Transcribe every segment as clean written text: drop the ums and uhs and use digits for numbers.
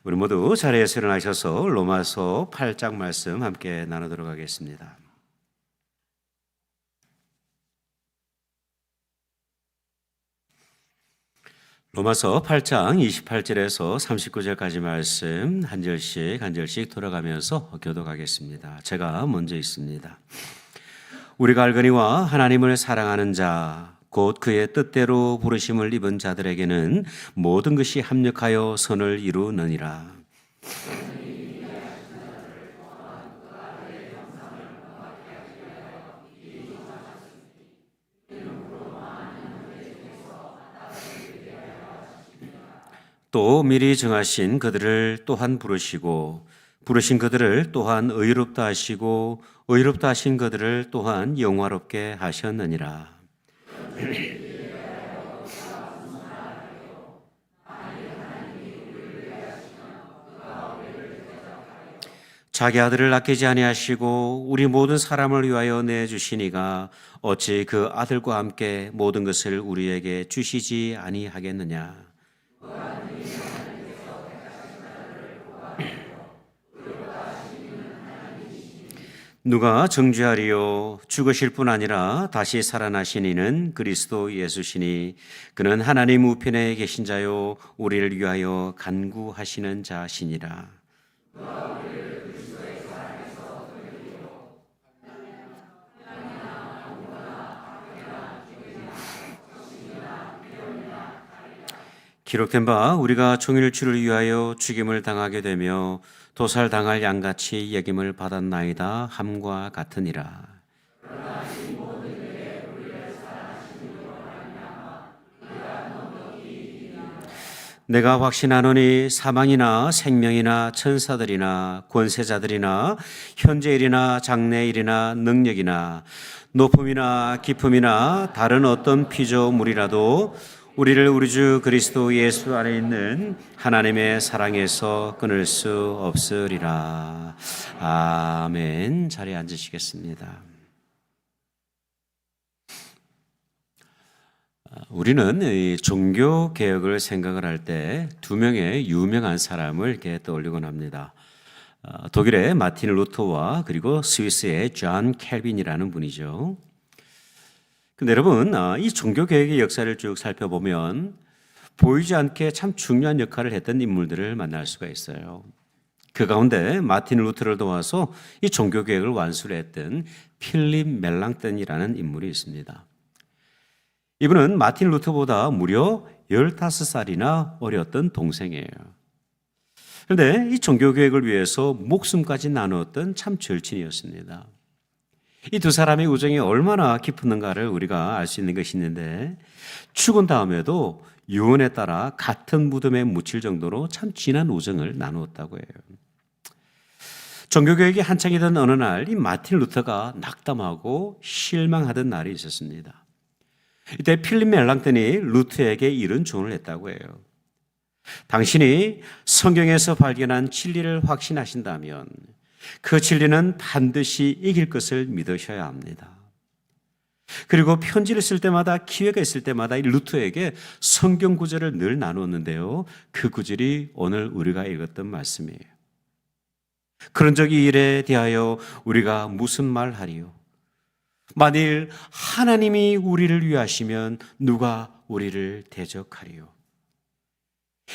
우리 모두 자리에서 일어나셔서 로마서 8장 말씀 함께 나누도록 하겠습니다. 로마서 8장 28절에서 39절까지 말씀 한 절씩 돌아가면서 교독하겠습니다. 제가 먼저 읽습니다. 우리가 알거니와 하나님을 사랑하는 자 곧 그의 뜻대로 부르심을 입은 자들에게는 모든 것이 합력하여 선을 이루느니라. 또 미리 정하신 그들을 또한 부르시고 부르신 그들을 또한 의롭다 하시고 의롭다 하신 그들을 또한 영화롭게 하셨느니라. 자기 아들을 아끼지 아니하시고 우리 모든 사람을 위하여 내주시니가 어찌 그 아들과 함께 모든 것을 우리에게 주시지 아니하겠느냐. 누가 정죄하리요? 죽으실 뿐 아니라 다시 살아나신 이는 그리스도 예수시니 그는 하나님 우편에 계신 자요 우리를 위하여 간구하시는 자시니라. 기록된 바 우리가 종일 주를 위하여 죽임을 당하게 되며 도살당할 양같이 여김을 받았나이다 함과 같으니라. 내가 확신하노니 사망이나 생명이나 천사들이나 권세자들이나 현재일이나 장래일이나 능력이나 높음이나 깊음이나 다른 어떤 피조물이라도 우리를 우리 주 그리스도 예수 안에 있는 하나님의 사랑에서 끊을 수 없으리라. 아멘. 자리에 앉으시겠습니다. 우리는 이 종교 개혁을 생각을 할 때 두 명의 유명한 사람을 이렇게 떠올리곤 합니다. 독일의 마틴 루터와 그리고 스위스의 존 켈빈이라는 분이죠. 근데 여러분, 이 종교 개혁의 역사를 쭉 살펴보면 보이지 않게 참 중요한 역할을 했던 인물들을 만날 수가 있어요. 그 가운데 마틴 루터를 도와서 이 종교 개혁을 완수를 했던 필립 멜랑턴이라는 인물이 있습니다. 이분은 마틴 루터보다 무려 15살이나 어렸던 동생이에요. 그런데 이 종교 개혁을 위해서 목숨까지 나누었던 참 절친이었습니다. 이 두 사람의 우정이 얼마나 깊었는가를 우리가 알 수 있는 것이 있는데 죽은 다음에도 유언에 따라 같은 무덤에 묻힐 정도로 참 진한 우정을 나누었다고 해요. 종교개혁이 한창이던 어느 날 이 마틴 루터가 낙담하고 실망하던 날이 있었습니다. 이때 필립 멜랑턴이 루터에게 이런 조언을 했다고 해요. 당신이 성경에서 발견한 진리를 확신하신다면 그 진리는 반드시 이길 것을 믿으셔야 합니다. 그리고 편지를 쓸 때마다 기회가 있을 때마다 이 루터에게 성경 구절을 늘 나누었는데요. 그 구절이 오늘 우리가 읽었던 말씀이에요. 그런 적이 일에 대하여 우리가 무슨 말 하리요? 만일 하나님이 우리를 위하시면 누가 우리를 대적하리요?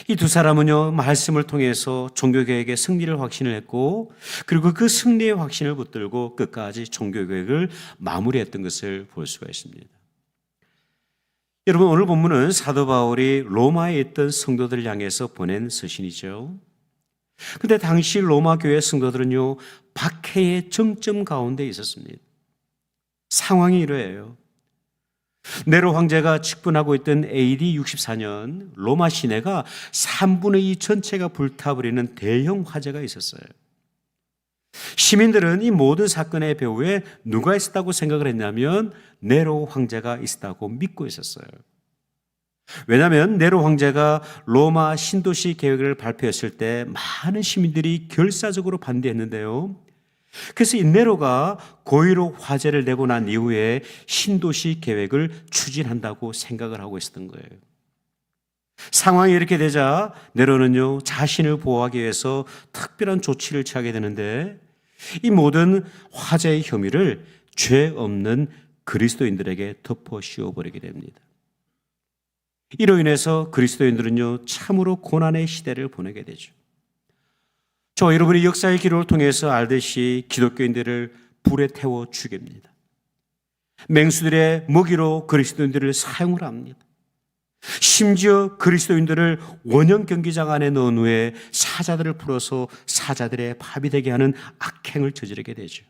이 두 사람은요, 말씀을 통해서 종교개혁의 승리를 확신을 했고, 그리고 그 승리의 확신을 붙들고 끝까지 종교개혁을 마무리했던 것을 볼 수가 있습니다. 여러분, 오늘 본문은 사도 바울이 로마에 있던 성도들을 향해서 보낸 서신이죠. 근데 당시 로마 교회 성도들은요, 박해의 정점 가운데 있었습니다. 상황이 이러해요. 네로 황제가 직분하고 있던 AD 64년 로마 시내가 3분의 2 전체가 불타버리는 대형 화재가 있었어요. 시민들은 이 모든 사건의 배후에 누가 있었다고 생각을 했냐면 네로 황제가 있었다고 믿고 있었어요. 왜냐하면 네로 황제가 로마 신도시 계획을 발표했을 때 많은 시민들이 결사적으로 반대했는데요. 그래서 이 네로가 고의로 화재를 내고 난 이후에 신도시 계획을 추진한다고 생각을 하고 있었던 거예요. 상황이 이렇게 되자 네로는요, 자신을 보호하기 위해서 특별한 조치를 취하게 되는데, 이 모든 화재의 혐의를 죄 없는 그리스도인들에게 덮어 씌워버리게 됩니다. 이로 인해서 그리스도인들은요, 참으로 고난의 시대를 보내게 되죠. 저 여러분이 역사의 기록을 통해서 알듯이 기독교인들을 불에 태워 죽입니다. 맹수들의 먹이로 그리스도인들을 사용을 합니다. 심지어 그리스도인들을 원형 경기장 안에 넣은 후에 사자들을 풀어서 사자들의 밥이 되게 하는 악행을 저지르게 되죠.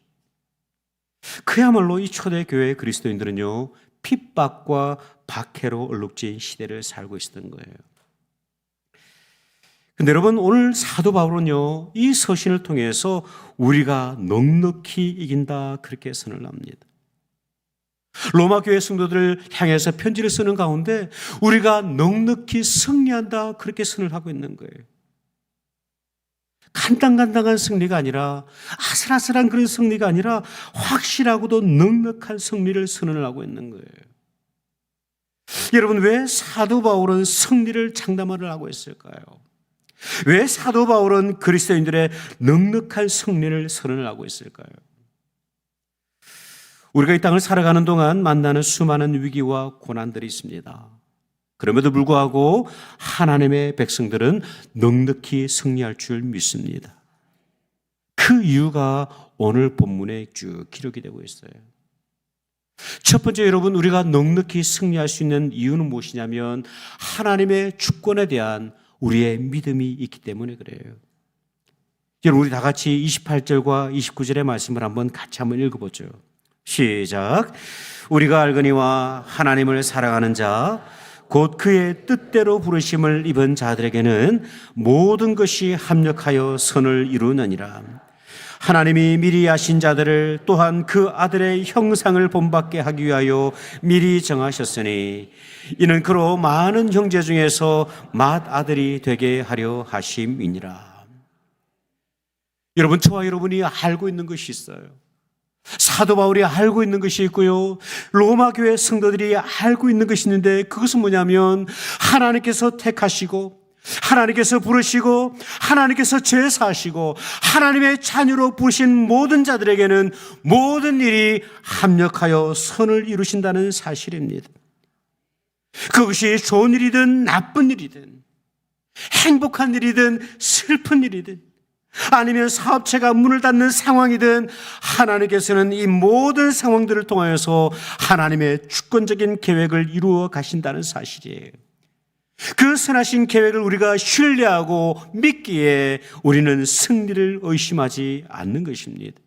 그야말로 이 초대교회 그리스도인들은요, 핍박과 박해로 얼룩진 시대를 살고 있었던 거예요. 근데 여러분, 오늘 사도 바울은요, 이 서신을 통해서 우리가 넉넉히 이긴다, 그렇게 선언을 합니다. 로마 교회 성도들을 향해서 편지를 쓰는 가운데 우리가 넉넉히 승리한다, 그렇게 선언을 하고 있는 거예요. 간당간당한 승리가 아니라, 아슬아슬한 그런 승리가 아니라 확실하고도 넉넉한 승리를 선언을 하고 있는 거예요. 여러분, 왜 사도 바울은 승리를 장담을 하고 있을까요? 왜 사도 바울은 그리스도인들의 넉넉한 승리를 선언을 하고 있을까요? 우리가 이 땅을 살아가는 동안 만나는 수많은 위기와 고난들이 있습니다. 그럼에도 불구하고 하나님의 백성들은 넉넉히 승리할 줄 믿습니다. 그 이유가 오늘 본문에 쭉 기록이 되고 있어요. 첫 번째, 여러분, 우리가 넉넉히 승리할 수 있는 이유는 무엇이냐면 하나님의 주권에 대한 우리의 믿음이 있기 때문에 그래요. 여러분, 우리 다 같이 28절과 29절의 말씀을 같이 한번 읽어보죠. 시작. 우리가 알거니와 하나님을 사랑하는 자 곧 그의 뜻대로 부르심을 입은 자들에게는 모든 것이 합력하여 선을 이루느니라. 하나님이 미리 아신 자들을 또한 그 아들의 형상을 본받게 하기 위하여 미리 정하셨으니 이는 그로 많은 형제 중에서 맏아들이 되게 하려 하심이니라. 여러분, 저와 여러분이 알고 있는 것이 있어요. 사도 바울이 알고 있는 것이 있고요, 로마 교회 성도들이 알고 있는 것이 있는데, 그것은 뭐냐면 하나님께서 택하시고 하나님께서 부르시고 하나님께서 제사하시고 하나님의 자녀로 부르신 모든 자들에게는 모든 일이 합력하여 선을 이루신다는 사실입니다. 그것이 좋은 일이든 나쁜 일이든, 행복한 일이든 슬픈 일이든, 아니면 사업체가 문을 닫는 상황이든, 하나님께서는 이 모든 상황들을 통하여서 하나님의 주권적인 계획을 이루어 가신다는 사실이에요. 그 선하신 계획을 우리가 신뢰하고 믿기에 우리는 승리를 의심하지 않는 것입니다.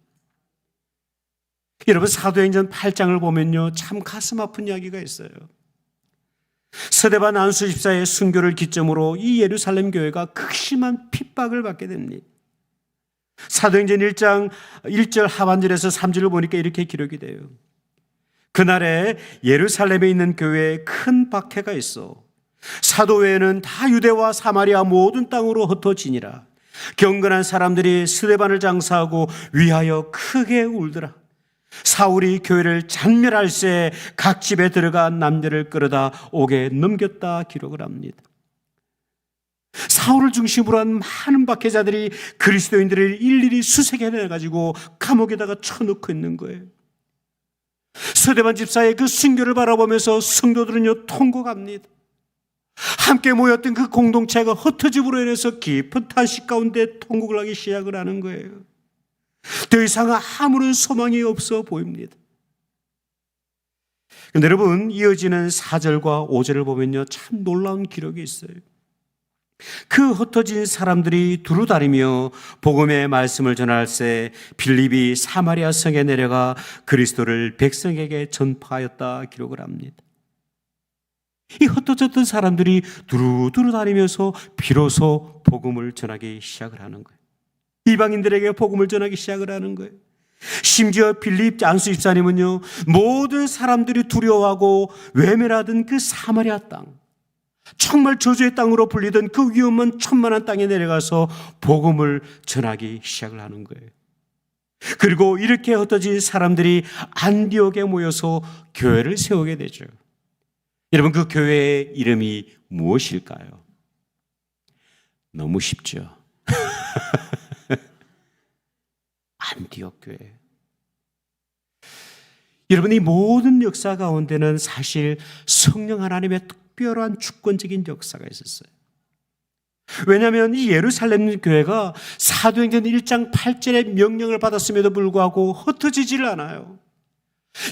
여러분, 사도행전 8장을 보면요, 참 가슴 아픈 이야기가 있어요. 스데반 안수 집사의 순교를 기점으로 이 예루살렘 교회가 극심한 핍박을 받게 됩니다. 사도행전 1장 1절 하반절에서 3절을 보니까 이렇게 기록이 돼요. 그날에 예루살렘에 있는 교회에 큰 박해가 있어 사도 외에는 다 유대와 사마리아 모든 땅으로 흩어지니라. 경건한 사람들이 스데반을 장사하고 위하여 크게 울더라. 사울이 교회를 잔멸할새 각 집에 들어가 남녀를 끌어다 옥에 넘겼다 기록을 합니다. 사울을 중심으로 한 많은 박해자들이 그리스도인들을 일일이 수색해내가지고 감옥에다가 쳐넣고 있는 거예요. 스데반 집사의 그 순교를 바라보면서 성도들은요, 통곡합니다. 함께 모였던 그 공동체가 흩어짐으로 인해서 깊은 탄식 가운데 통곡을 하기 시작을 하는 거예요. 더 이상 아무런 소망이 없어 보입니다. 그런데 여러분, 이어지는 4절과 5절을 보면요, 참 놀라운 기록이 있어요. 그 흩어진 사람들이 두루다니며 복음의 말씀을 전할새 빌립이 사마리아 성에 내려가 그리스도를 백성에게 전파하였다 기록을 합니다. 이 흩어졌던 사람들이 두루두루 다니면서 비로소 복음을 전하기 시작을 하는 거예요. 이방인들에게 복음을 전하기 시작을 하는 거예요. 심지어 빌립 안수 집사님은요, 모든 사람들이 두려워하고 외면하던 그 사마리아 땅, 정말 저주의 땅으로 불리던 그 위험한 천만한 땅에 내려가서 복음을 전하기 시작을 하는 거예요. 그리고 이렇게 흩어진 사람들이 안디옥에 모여서 교회를 세우게 되죠. 여러분, 그 교회의 이름이 무엇일까요? 너무 쉽죠. 안디옥 교회. 여러분, 이 모든 역사 가운데는 사실 성령 하나님의 특별한 주권적인 역사가 있었어요. 왜냐하면 이 예루살렘 교회가 사도행전 1장 8절의 명령을 받았음에도 불구하고 흩어지질 않아요.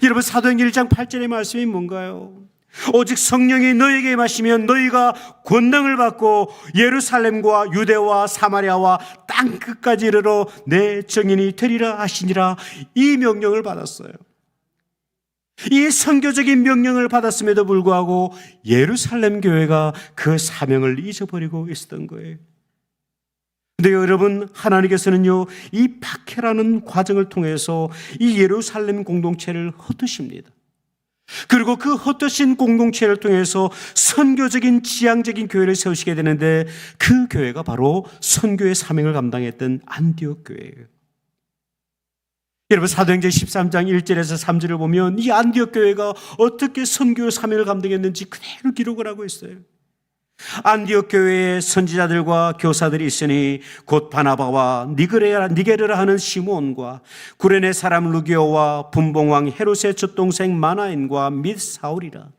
여러분, 사도행전 1장 8절의 말씀이 뭔가요? 오직 성령이 너희에게 임하시면 너희가 권능을 받고 예루살렘과 유대와 사마리아와 땅 끝까지 이르러 내 증인이 되리라 하시니라. 이 명령을 받았어요. 이 선교적인 명령을 받았음에도 불구하고 예루살렘 교회가 그 사명을 잊어버리고 있었던 거예요. 근데 여러분, 하나님께서는요, 이 박해라는 과정을 통해서 이 예루살렘 공동체를 흩으십니다. 그리고 그 흩어진 공동체를 통해서 선교적인 지향적인 교회를 세우시게 되는데, 그 교회가 바로 선교의 사명을 감당했던 안디옥 교회예요. 여러분, 사도행전 13장 1절에서 3절을 보면 이 안디옥 교회가 어떻게 선교의 사명을 감당했는지 그대로 기록을 하고 있어요. 안디옥 교회에 선지자들과 교사들이 있으니 곧 바나바와 니게르라 하는 시몬과 구레네 사람 루기오와 분봉왕 헤롯의 젖동생 마나인과 및 사울이라.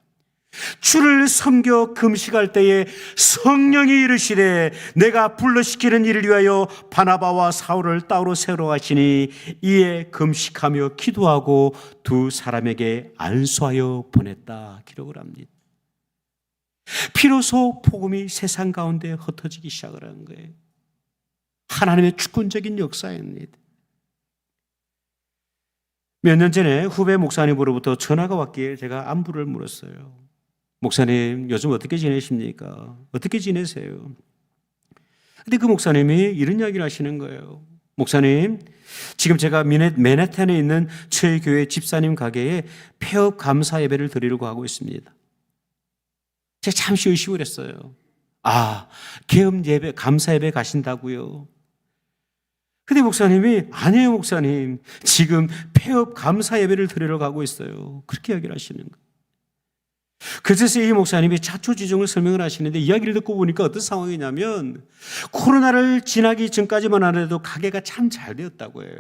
주를 섬겨 금식할 때에 성령이 이르시되 내가 불러시키는 일을 위하여 바나바와 사울을 따로 세우라 하시니 이에 금식하며 기도하고 두 사람에게 안수하여 보냈다 기록을 합니다. 비로소 복음이 세상 가운데 흩어지기 시작을 한 거예요. 하나님의 주권적인 역사입니다. 몇 년 전에 후배 목사님으로부터 전화가 왔기에 제가 안부를 물었어요. 목사님, 요즘 어떻게 지내십니까? 어떻게 지내세요? 근데 그 목사님이 이런 이야기를 하시는 거예요. 목사님, 지금 제가 맨해튼에 있는 저희 교회 집사님 가게에 폐업 감사 예배를 드리려고 하고 있습니다. 제가 잠시 의식을 했어요. 아, 개업 예배, 감사 예배 가신다고요? 근데 목사님이 아니에요, 목사님. 지금 폐업 감사 예배를 드리러 가고 있어요. 그렇게 이야기를 하시는 거예요. 그래서 이 목사님이 자초지종을 설명을 하시는데 이야기를 듣고 보니까 어떤 상황이냐면 코로나를 지나기 전까지만 하더라도 가게가 참 잘 되었다고 해요.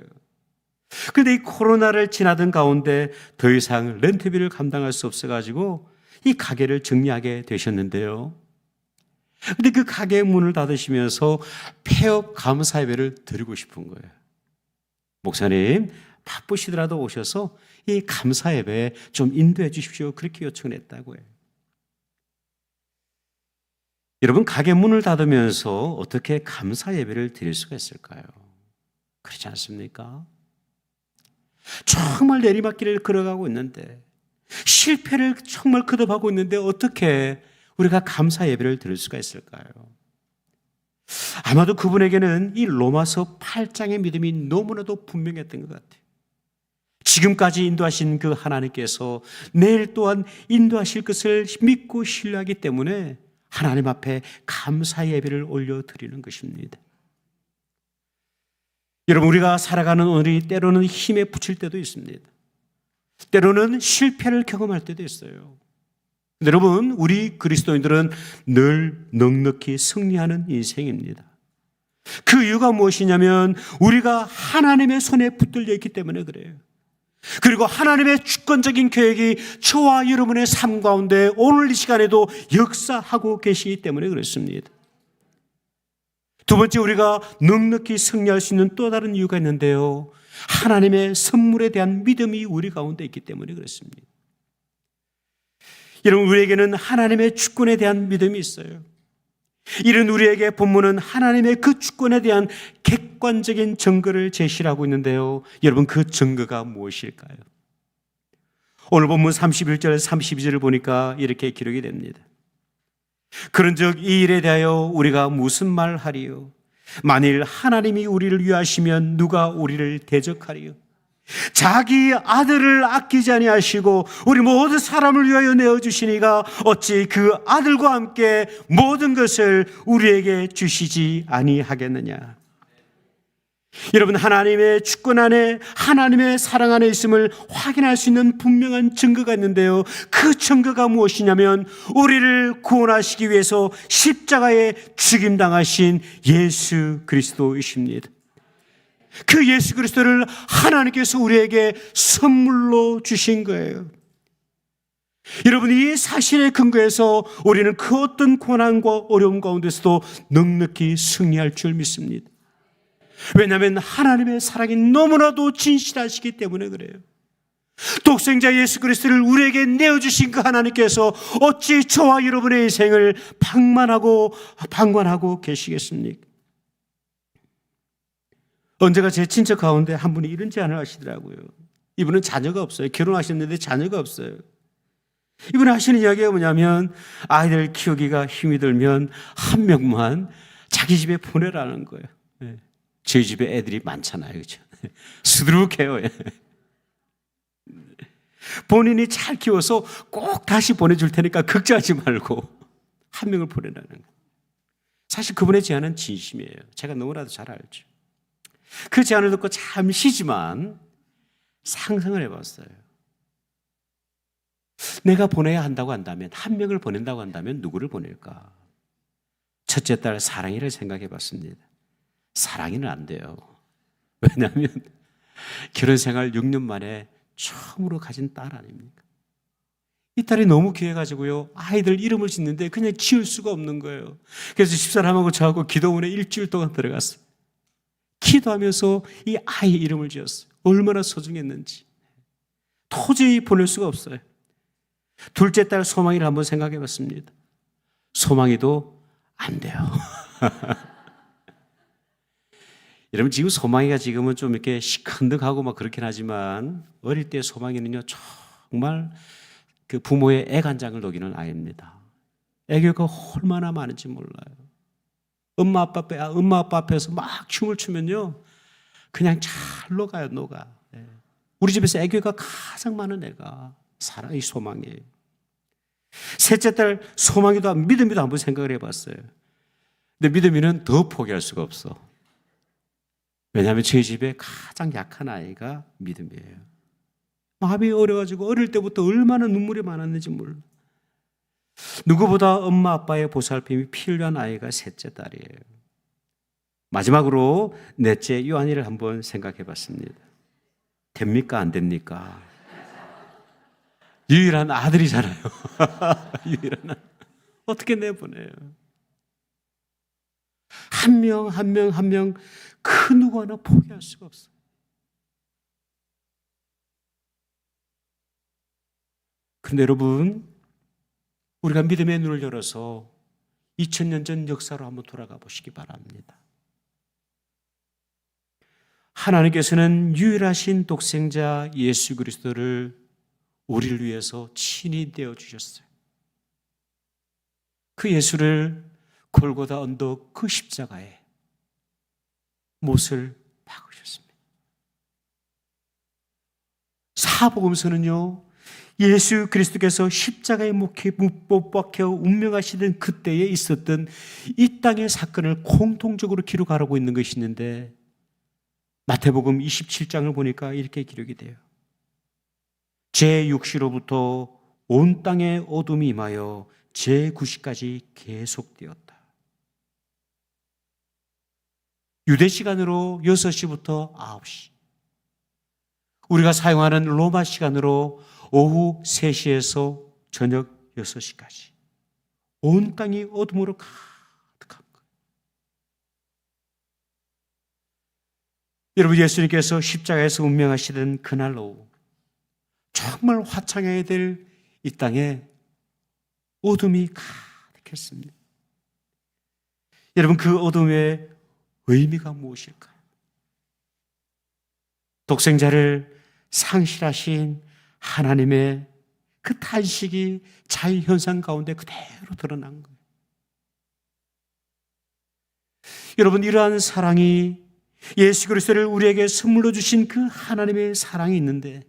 그런데 이 코로나를 지나던 가운데 더 이상 렌트비를 감당할 수 없어가지고 이 가게를 정리하게 되셨는데요. 근데 그 가게의 문을 닫으시면서 폐업 감사 예배를 드리고 싶은 거예요. 목사님, 바쁘시더라도 오셔서 이 감사 예배에 좀 인도해 주십시오. 그렇게 요청을 했다고 해요. 여러분, 가게 문을 닫으면서 어떻게 감사 예배를 드릴 수가 있을까요? 그렇지 않습니까? 정말 내리막길을 걸어가고 있는데, 실패를 정말 거듭하고 있는데 어떻게 우리가 감사 예배를 드릴 수가 있을까요? 아마도 그분에게는 이 로마서 8장의 믿음이 너무나도 분명했던 것 같아요. 지금까지 인도하신 그 하나님께서 내일 또한 인도하실 것을 믿고 신뢰하기 때문에 하나님 앞에 감사 예배를 올려드리는 것입니다. 여러분, 우리가 살아가는 오늘이 때로는 힘에 부칠 때도 있습니다. 때로는 실패를 경험할 때도 있어요. 여러분, 우리 그리스도인들은 늘 넉넉히 승리하는 인생입니다. 그 이유가 무엇이냐면 우리가 하나님의 손에 붙들려 있기 때문에 그래요. 그리고 하나님의 주권적인 계획이 저와 여러분의 삶 가운데 오늘 이 시간에도 역사하고 계시기 때문에 그렇습니다. 두 번째, 우리가 넉넉히 승리할 수 있는 또 다른 이유가 있는데요. 하나님의 선물에 대한 믿음이 우리 가운데 있기 때문에 그렇습니다. 여러분, 우리에게는 하나님의 주권에 대한 믿음이 있어요. 이런 우리에게 본문은 하나님의 그 주권에 대한 객관적인 증거를 제시를 하고 있는데요. 여러분, 그 증거가 무엇일까요? 오늘 본문 31절 32절을 보니까 이렇게 기록이 됩니다. 그런즉 이 일에 대하여 우리가 무슨 말하리요? 만일 하나님이 우리를 위하시면 누가 우리를 대적하리요? 자기 아들을 아끼지 아니하시고 우리 모든 사람을 위하여 내어주시니가 어찌 그 아들과 함께 모든 것을 우리에게 주시지 아니하겠느냐? 여러분, 하나님의 주권 안에, 하나님의 사랑 안에 있음을 확인할 수 있는 분명한 증거가 있는데요, 그 증거가 무엇이냐면 우리를 구원하시기 위해서 십자가에 죽임당하신 예수 그리스도이십니다. 그 예수 그리스도를 하나님께서 우리에게 선물로 주신 거예요. 여러분, 이 사실에 근거해서 우리는 그 어떤 고난과 어려움 가운데서도 넉넉히 승리할 줄 믿습니다. 왜냐하면 하나님의 사랑이 너무나도 진실하시기 때문에 그래요. 독생자 예수 그리스도를 우리에게 내어주신 그 하나님께서 어찌 저와 여러분의 인생을 방관하고 계시겠습니까? 언제가 제 친척 가운데 한 분이 이런 제안을 하시더라고요. 이분은 자녀가 없어요. 결혼하셨는데 자녀가 없어요. 이분이 하시는 이야기가 뭐냐면, 아이들 키우기가 힘이 들면 한 명만 자기 집에 보내라는 거예요. 저희 집에 애들이 많잖아요. 그렇죠? 수두룩해요. 본인이 잘 키워서 꼭 다시 보내줄 테니까 걱정하지 말고 한 명을 보내라는 거예요. 사실 그분의 제안은 진심이에요. 제가 너무나도 잘 알죠. 그 제안을 듣고 잠시지만 상상을 해봤어요. 내가 보내야 한다고 한다면, 한 명을 보낸다고 한다면 누구를 보낼까? 첫째 딸 사랑이를 생각해 봤습니다. 사랑이는 안 돼요. 왜냐하면 결혼 생활 6년 만에 처음으로 가진 딸 아닙니까? 이 딸이 너무 귀해가지고요, 아이들 이름을 짓는데 그냥 지을 수가 없는 거예요. 그래서 집사람하고 저하고 기도원에 일주일 동안 들어갔어요. 기도하면서 이 아이 이름을 지었어요. 얼마나 소중했는지. 도저히 보낼 수가 없어요. 둘째 딸 소망이를 한번 생각해 봤습니다. 소망이도 안 돼요. 여러분, 지금 소망이가 지금은 좀 이렇게 시큰둥하고 막 그렇긴 하지만, 어릴 때 소망이는요, 정말 그 부모의 애간장을 녹이는 아이입니다. 애교가 얼마나 많은지 몰라요. 엄마 아빠 앞에서 막 춤을 추면요, 그냥 잘 녹아요, 녹아. 우리 집에서 애교가 가장 많은 애가 사랑이 소망이에요. 셋째 딸 소망이도 믿음이도 한번 생각을 해봤어요. 근데 믿음이는 더 포기할 수가 없어. 왜냐하면 저희 집에 가장 약한 아이가 믿음이에요. 마음이 어려가지고 어릴 때부터 얼마나 눈물이 많았는지 몰라. 누구보다 엄마 아빠의 보살핌이 필요한 아이가 셋째 딸이에요. 마지막으로 넷째 요한이를 한번 생각해 봤습니다. 됩니까? 안 됩니까? 유일한 아들이잖아요. 유일한 아들. 어떻게 내보내요? 한 명 그 누구 하나 포기할 수가 없어요. 그런데 여러분, 우리가 믿음의 눈을 열어서 2000년 전 역사로 한번 돌아가 보시기 바랍니다. 하나님께서는 유일하신 독생자 예수 그리스도를 우리를 위해서 친히 내어 주셨어요. 그 예수를 골고다 언덕 그 십자가에 못을 박으셨습니다. 사복음서는요, 예수 그리스도께서 십자가에 못 박혀 운명하시던 그때에 있었던 이 땅의 사건을 공통적으로 기록하고 있는 것이 있는데, 마태복음 27장을 보니까 이렇게 기록이 돼요. 제6시로부터 온 땅에 어둠이 임하여 제9시까지 계속되었다. 유대 시간으로 6시부터 9시, 우리가 사용하는 로마 시간으로 오후 3시에서 저녁 6시까지 온 땅이 어둠으로 가득한 거예요. 여러분, 예수님께서 십자가에서 운명하시던 그날 오후, 정말 화창해야 될 이 땅에 어둠이 가득했습니다. 여러분, 그 어둠의 의미가 무엇일까요? 독생자를 상실하신 하나님의 그 탄식이 자연현상 가운데 그대로 드러난 거예요. 여러분, 이러한 사랑이, 예수 그리스도를 우리에게 선물로 주신 그 하나님의 사랑이 있는데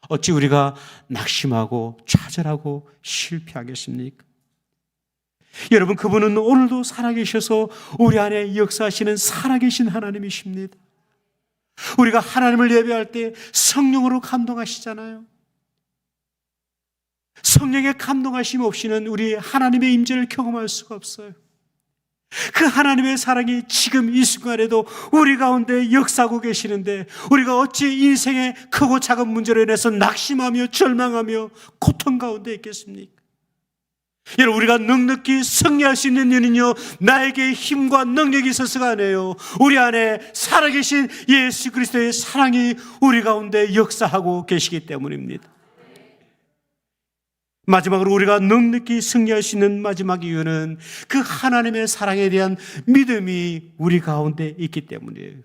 어찌 우리가 낙심하고 좌절하고 실패하겠습니까? 여러분, 그분은 오늘도 살아계셔서 우리 안에 역사하시는 살아계신 하나님이십니다. 우리가 하나님을 예배할 때 성령으로 감동하시잖아요. 성령의 감동하심 없이는 우리 하나님의 임재를 경험할 수가 없어요. 그 하나님의 사랑이 지금 이 순간에도 우리 가운데 역사하고 계시는데, 우리가 어찌 인생의 크고 작은 문제로 인해서 낙심하며 절망하며 고통 가운데 있겠습니까? 여러분, 우리가 넉넉히 승리할 수 있는 이유는요, 나에게 힘과 능력이 있어서가 아니에요. 우리 안에 살아계신 예수 그리스도의 사랑이 우리 가운데 역사하고 계시기 때문입니다. 마지막으로 우리가 넉넉히 승리할 수 있는 마지막 이유는 그 하나님의 사랑에 대한 믿음이 우리 가운데 있기 때문이에요.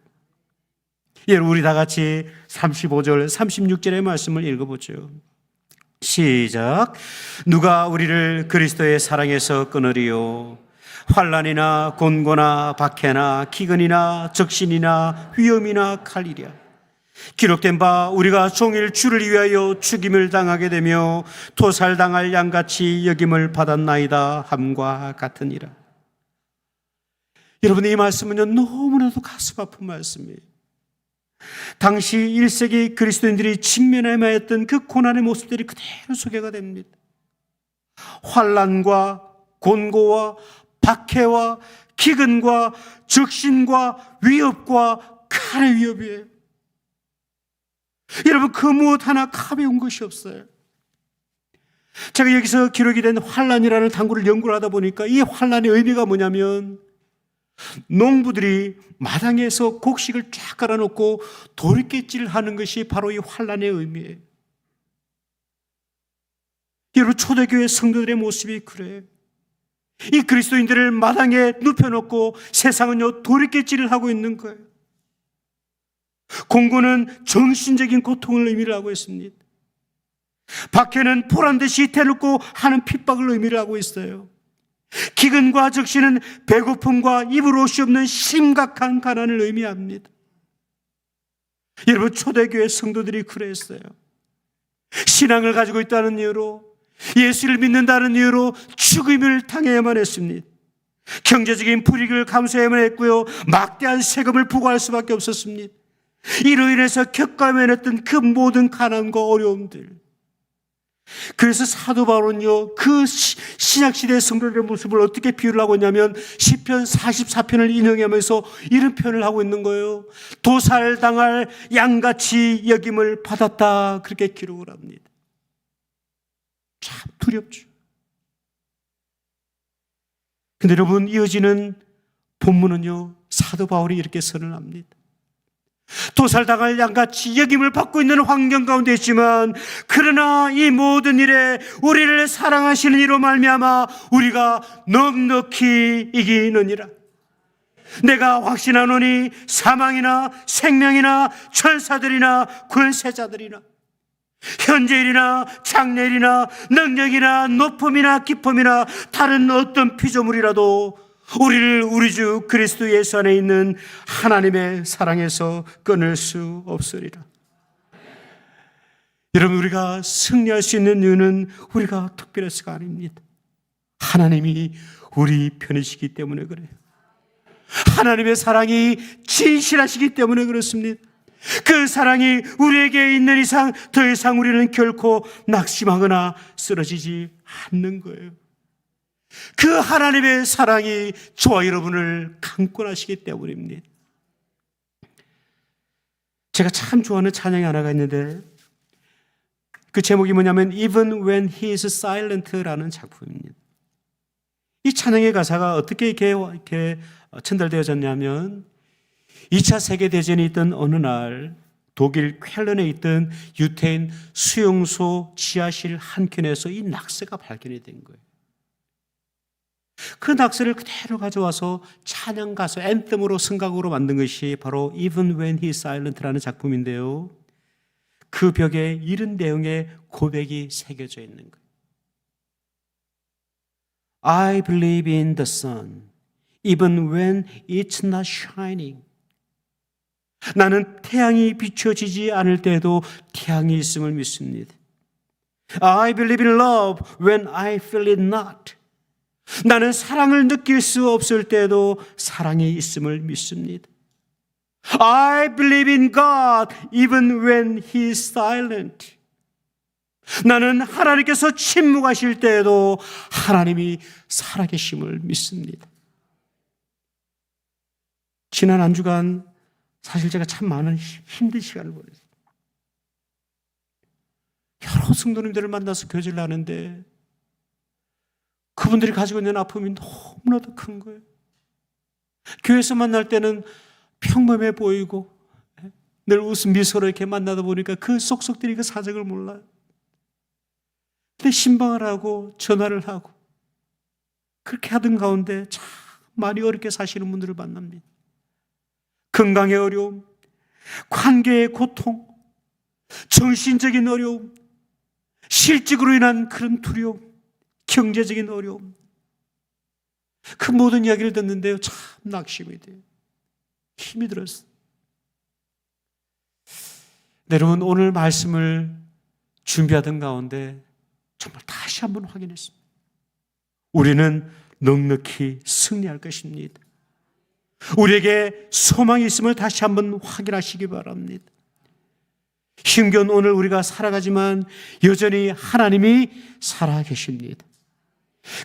여러분, 우리 다 같이 35절, 36절의 말씀을 읽어보죠. 시작. 누가 우리를 그리스도의 사랑에서 끊으리요? 환난이나 곤고나 박해나 기근이나 적신이나 위험이나 칼이랴. 기록된 바 우리가 종일 주를 위하여 죽임을 당하게 되며 토살당할 양같이 여김을 받았나이다 함과 같으니라. 여러분, 이 말씀은요, 너무나도 가슴 아픈 말씀이에요. 당시 1세기 그리스도인들이 직면해야 했던 그 고난의 모습들이 그대로 소개가 됩니다. 환난과 곤고와 박해와 기근과 적신과 위협과 칼의 위협이에요. 여러분, 그 무엇 하나 가벼운 것이 없어요. 제가 여기서 기록이 된 환난이라는 단구를 연구를 하다 보니까 이 환난의 의미가 뭐냐면, 농부들이 마당에서 곡식을 쫙 깔아놓고 도리깨질을 하는 것이 바로 이 환난의 의미예요. 여러분, 초대교회 성도들의 모습이 그래요. 이 그리스도인들을 마당에 눕혀놓고 세상은요, 도리깨질을 하고 있는 거예요. 공고는 정신적인 고통을 의미를 하고 있습니다. 박해는 보란듯이 대놓고 하는 핍박을 의미를 하고 있어요. 기근과 적신은 배고픔과 입을 옷이 없는 심각한 가난을 의미합니다. 여러분, 초대교회 성도들이 그랬어요. 신앙을 가지고 있다는 이유로, 예수를 믿는다는 이유로 죽임을 당해야만 했습니다. 경제적인 불이익을 감수해야만 했고요, 막대한 세금을 부과할 수밖에 없었습니다. 이로 인해서 겪어야만 했던 그 모든 가난과 어려움들. 그래서 사도 바울은요, 그 신약시대의 성도들의 모습을 어떻게 비유를 하고 있냐면, 시편 44편을 인용하면서 이런 표현을 하고 있는 거예요. 도살당할 양같이 여김을 받았다, 그렇게 기록을 합니다. 참 두렵죠. 근데 여러분, 이어지는 본문은요, 사도 바울이 이렇게 선언합니다. 도살당할 양같이 여김을 받고 있는 환경 가운데 있지만, 그러나 이 모든 일에 우리를 사랑하시는 이로 말미암아 우리가 넉넉히 이기느니라. 내가 확신하노니 사망이나 생명이나 천사들이나 권세자들이나 현재일이나 장래일이나 능력이나 높음이나 기쁨이나 다른 어떤 피조물이라도 우리를 우리 주 그리스도 예수 안에 있는 하나님의 사랑에서 끊을 수 없으리라. 여러분, 우리가 승리할 수 있는 이유는 우리가 특별해서가 아닙니다. 하나님이 우리 편이시기 때문에 그래요. 하나님의 사랑이 진실하시기 때문에 그렇습니다. 그 사랑이 우리에게 있는 이상 더 이상 우리는 결코 낙심하거나 쓰러지지 않는 거예요. 그 하나님의 사랑이 저와 여러분을 강권하시기 때문입니다. 제가 참 좋아하는 찬양이 하나가 있는데, 그 제목이 뭐냐면 Even When He is Silent라는 작품입니다. 이 찬양의 가사가 어떻게 이렇게 전달되어졌냐면, 2차 세계대전이 있던 어느 날 독일 쾰른에 있던 유태인 수용소 지하실 한켠에서 이 낙서가 발견이 된 거예요. 그 낙서를 그대로 가져와서 찬양 가수 앤them으로 성각으로 만든 것이 바로 Even When He is Silent라는 작품인데요, 그 벽에 이런 내용의 고백이 새겨져 있는 거예요. I believe in the sun even when it's not shining. 나는 태양이 비춰지지 않을 때에도 태양이 있음을 믿습니다. I believe in love when I feel it not. 나는 사랑을 느낄 수 없을 때에도 사랑이 있음을 믿습니다. I believe in God even when He is silent. 나는 하나님께서 침묵하실 때에도 하나님이 살아계심을 믿습니다. 지난 한 주간 사실 제가 참 많은 힘든 시간을 보냈어요. 여러 성도님들을 만나서 교제를 하는데 그분들이 가지고 있는 아픔이 너무나도 큰 거예요. 교회에서 만날 때는 평범해 보이고 늘 웃음 미소로 이렇게 만나다 보니까 그 속속들이 그 사정을 몰라요. 근데 신방을 하고 전화를 하고 그렇게 하던 가운데 참 많이 어렵게 사시는 분들을 만납니다. 건강의 어려움, 관계의 고통, 정신적인 어려움, 실직으로 인한 그런 두려움, 경제적인 어려움, 그 모든 이야기를 듣는데요 참 낙심이 돼요. 힘이 들었어요. 여러분, 오늘 말씀을 준비하던 가운데 정말 다시 한번 확인했습니다. 우리는 넉넉히 승리할 것입니다. 우리에게 소망이 있음을 다시 한번 확인하시기 바랍니다. 힘겨운 오늘 우리가 살아가지만 여전히 하나님이 살아계십니다.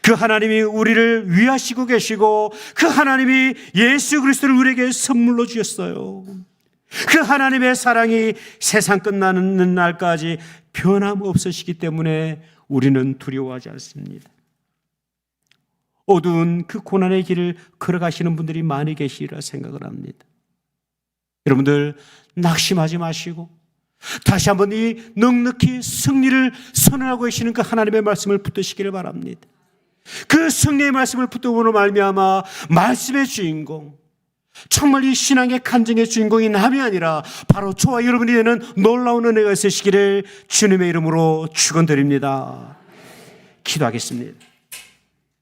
그 하나님이 우리를 위하시고 계시고 그 하나님이 예수 그리스도를 우리에게 선물로 주셨어요. 그 하나님의 사랑이 세상 끝나는 날까지 변함없으시기 때문에 우리는 두려워하지 않습니다. 어두운 그 고난의 길을 걸어가시는 분들이 많이 계시리라 생각을 합니다. 여러분들 낙심하지 마시고 다시 한번 이 넉넉히 승리를 선언하고 계시는 그 하나님의 말씀을 붙드시기를 바랍니다. 그 승리의 말씀을 붙들므로 말미암아 말씀의 주인공, 정말 이 신앙의 간증의 주인공이 남이 아니라 바로 저와 여러분이 되는 놀라운 은혜가 있으시기를 주님의 이름으로 축원드립니다. 기도하겠습니다.